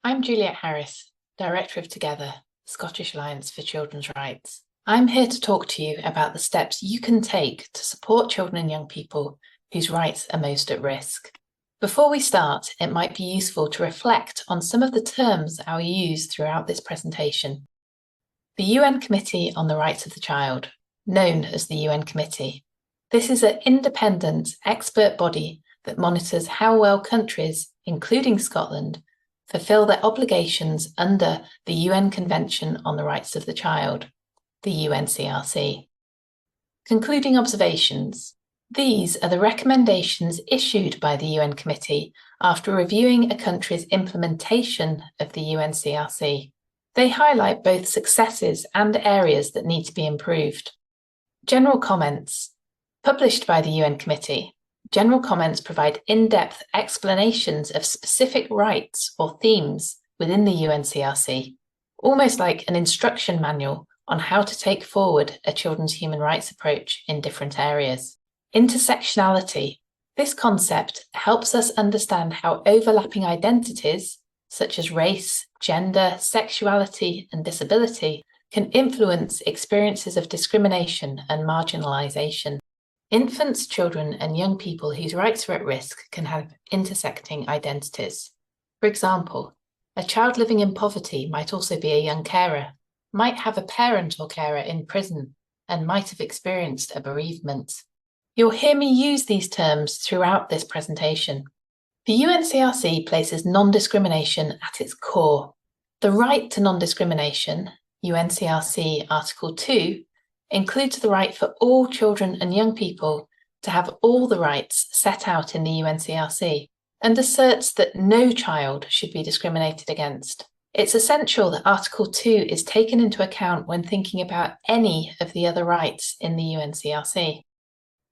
I'm Juliet Harris, Director of Together, Scottish Alliance for Children's Rights. I'm here to talk to you about the steps you can take to support children and young people whose rights are most at risk. Before we start, it might be useful to reflect on some of the terms I'll use throughout this presentation. The UN Committee on the Rights of the Child, known as the UN Committee. This is an independent expert body that monitors how well countries, including Scotland, fulfil their obligations under the UN Convention on the Rights of the Child, the UNCRC. Concluding observations. These are the recommendations issued by the UN Committee after reviewing a country's implementation of the UNCRC. They highlight both successes and areas that need to be improved. General comments. Published by the UN Committee, general comments provide in-depth explanations of specific rights or themes within the UNCRC, almost like an instruction manual on how to take forward a children's human rights approach in different areas. Intersectionality. This concept helps us understand how overlapping identities, such as race, gender, sexuality, and disability, can influence experiences of discrimination and marginalisation. Infants, children, and young people whose rights are at risk can have intersecting identities. For example, a child living in poverty might also be a young carer, might have a parent or carer in prison, and might have experienced a bereavement. You'll hear me use these terms throughout this presentation. The UNCRC places non-discrimination at its core. The right to non-discrimination, UNCRC Article 2, includes the right for all children and young people to have all the rights set out in the UNCRC, and asserts that no child should be discriminated against. It's essential that Article 2 is taken into account when thinking about any of the other rights in the UNCRC.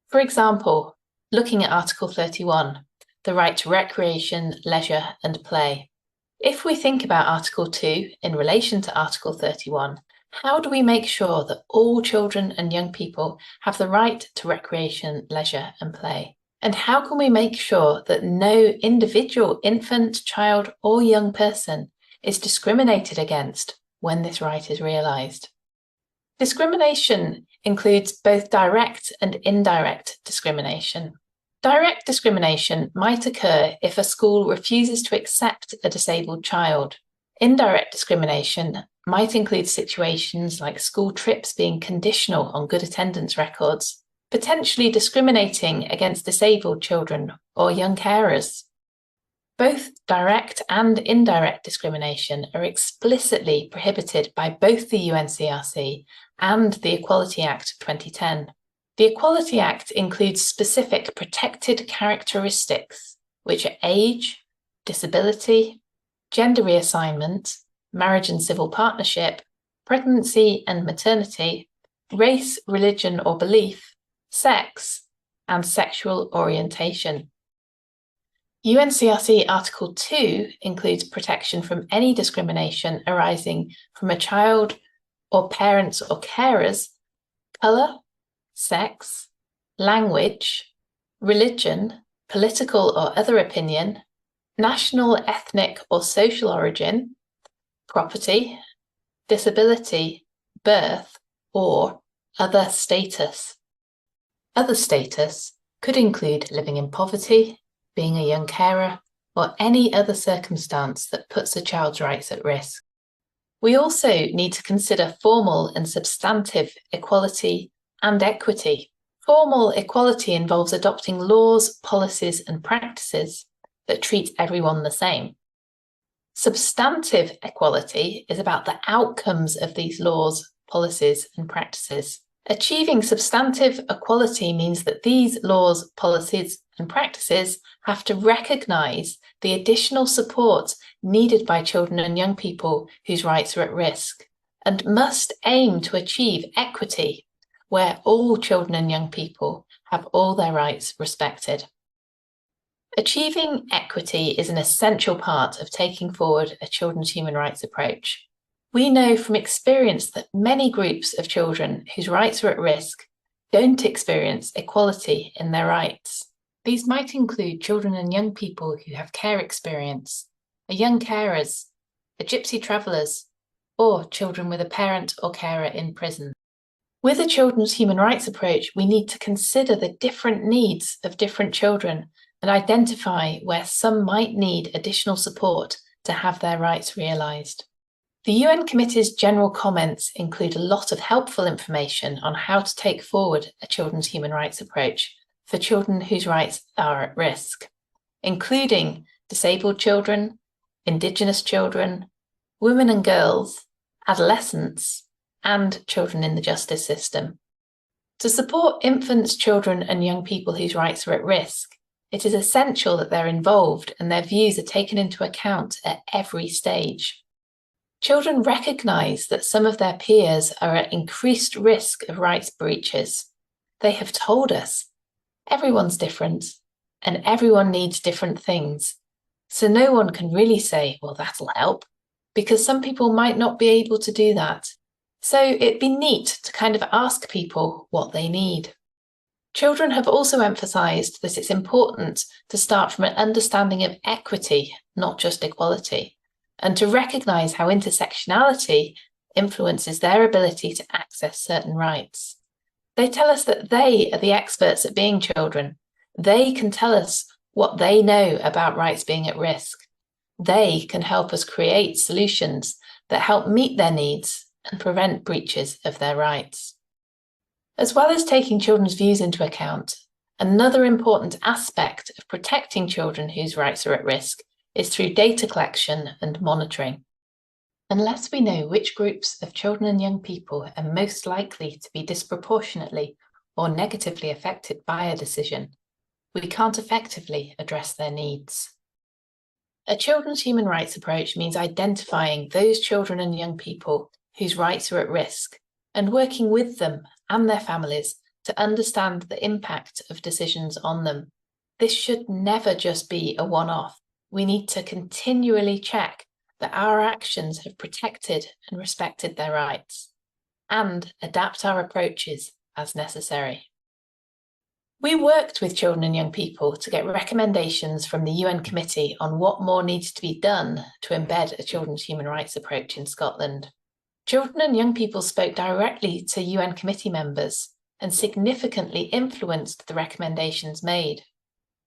For example, looking at Article 31, the right to recreation, leisure, and play. If we think about Article 2 in relation to Article 31, how do we make sure that all children and young people have the right to recreation, leisure, and play? And how can we make sure that no individual infant, child, or young person is discriminated against when this right is realised? Discrimination includes both direct and indirect discrimination. Direct discrimination might occur if a school refuses to accept a disabled child. Indirect discrimination might include situations like school trips being conditional on good attendance records, potentially discriminating against disabled children or young carers. Both direct and indirect discrimination are explicitly prohibited by both the UNCRC and the Equality Act of 2010. The Equality Act includes specific protected characteristics, which are age, disability, gender reassignment, marriage and civil partnership, pregnancy and maternity, race, religion or belief, sex, and sexual orientation. UNCRC Article 2 includes protection from any discrimination arising from a child or parents or carers' colour, sex, language, religion, political or other opinion, national, ethnic or social origin, property, disability, birth, or other status. Other status could include living in poverty, being a young carer, or any other circumstance that puts a child's rights at risk. We also need to consider formal and substantive equality and equity. Formal equality involves adopting laws, policies, and practices that treat everyone the same. Substantive equality is about the outcomes of these laws, policies, and practices. Achieving substantive equality means that these laws, policies, and practices have to recognise the additional support needed by children and young people whose rights are at risk, and must aim to achieve equity, where all children and young people have all their rights respected. Achieving equity is an essential part of taking forward a children's human rights approach. We know from experience that many groups of children whose rights are at risk don't experience equality in their rights. These might include children and young people who have care experience, young carers, are gypsy travellers, or children with a parent or carer in prison. With a children's human rights approach, we need to consider the different needs of different children and identify where some might need additional support to have their rights realised. The UN Committee's general comments include a lot of helpful information on how to take forward a children's human rights approach for children whose rights are at risk, including disabled children, Indigenous children, women and girls, adolescents, and children in the justice system. To support infants, children, and young people whose rights are at risk, it is essential that they're involved and their views are taken into account at every stage. Children recognise that some of their peers are at increased risk of rights breaches. They have told us, everyone's different and everyone needs different things. So no one can really say, well, that'll help, because some people might not be able to do that. So it'd be neat to kind of ask people what they need. Children have also emphasised that it's important to start from an understanding of equity, not just equality, and to recognise how intersectionality influences their ability to access certain rights. They tell us that they are the experts at being children. They can tell us what they know about rights being at risk. They can help us create solutions that help meet their needs and prevent breaches of their rights. As well as taking children's views into account, another important aspect of protecting children whose rights are at risk is through data collection and monitoring. Unless we know which groups of children and young people are most likely to be disproportionately or negatively affected by a decision, we can't effectively address their needs. A children's human rights approach means identifying those children and young people whose rights are at risk and working with them and their families to understand the impact of decisions on them. This should never just be a one-off. We need to continually check that our actions have protected and respected their rights, and adapt our approaches as necessary. We worked with children and young people to get recommendations from the UN Committee on what more needs to be done to embed a children's human rights approach in Scotland. Children and young people spoke directly to UN Committee members and significantly influenced the recommendations made,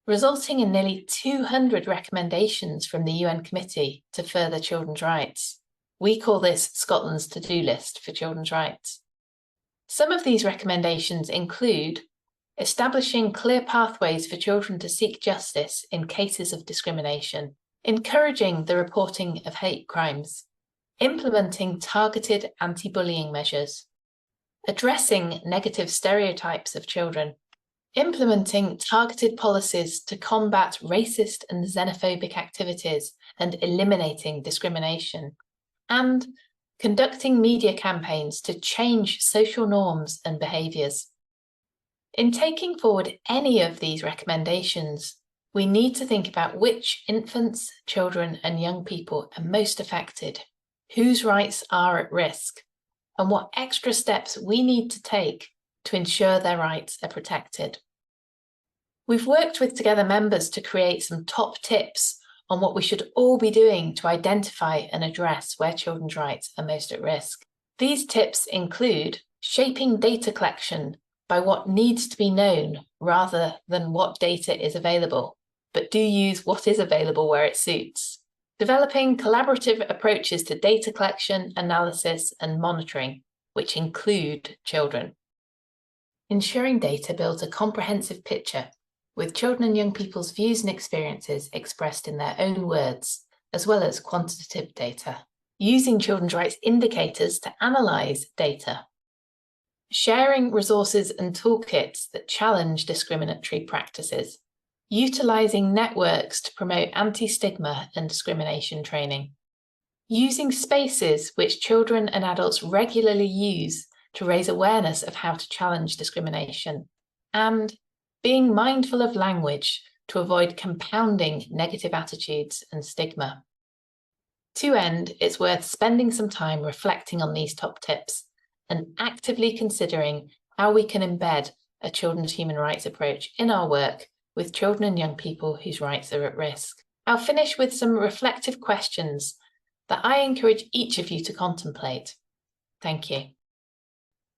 resulting in nearly 200 recommendations from the UN Committee to further children's rights. We call this Scotland's to-do list for children's rights. Some of these recommendations include establishing clear pathways for children to seek justice in cases of discrimination, encouraging the reporting of hate crimes, implementing targeted anti-bullying measures, addressing negative stereotypes of children, implementing targeted policies to combat racist and xenophobic activities and eliminating discrimination, and conducting media campaigns to change social norms and behaviours. In taking forward any of these recommendations, we need to think about which infants, children, and young people are most affected, whose rights are at risk, and what extra steps we need to take to ensure their rights are protected. We've worked with Together members to create some top tips on what we should all be doing to identify and address where children's rights are most at risk. These tips include shaping data collection by what needs to be known rather than what data is available, but do use what is available where it suits. Developing collaborative approaches to data collection, analysis, and monitoring, which include children. Ensuring data builds a comprehensive picture with children and young people's views and experiences expressed in their own words, as well as quantitative data. Using children's rights indicators to analyse data. Sharing resources and toolkits that challenge discriminatory practices. Utilising networks to promote anti-stigma and discrimination training. Using spaces which children and adults regularly use to raise awareness of how to challenge discrimination. And being mindful of language to avoid compounding negative attitudes and stigma. To end, it's worth spending some time reflecting on these top tips and actively considering how we can embed a children's human rights approach in our work with children and young people whose rights are at risk. I'll finish with some reflective questions that I encourage each of you to contemplate. Thank you.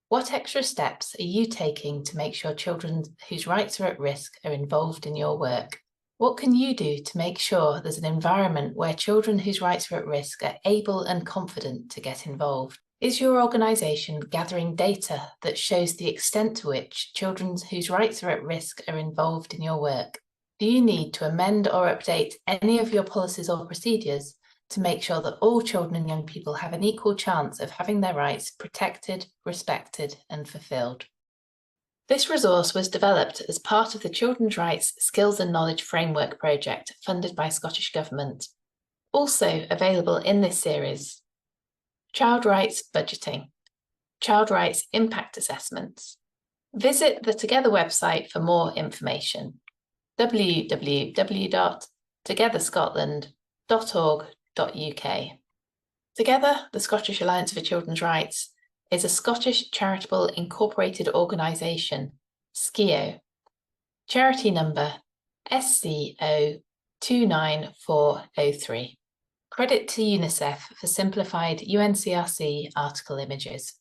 What extra steps are you taking to make sure children whose rights are at risk are involved in your work? What can you do to make sure there's an environment where children whose rights are at risk are able and confident to get involved? Is your organisation gathering data that shows the extent to which children whose rights are at risk are involved in your work? Do you need to amend or update any of your policies or procedures to make sure that all children and young people have an equal chance of having their rights protected, respected, and fulfilled? This resource was developed as part of the Children's Rights Skills and Knowledge Framework project funded by Scottish Government. Also available in this series: Child Rights Budgeting, Child Rights Impact Assessments. Visit the Together website for more information: www.togetherscotland.org.uk. Together, the Scottish Alliance for Children's Rights is a Scottish charitable incorporated organisation, SCIO. Charity number SCO 29403. Credit to UNICEF for simplified UNCRC article images.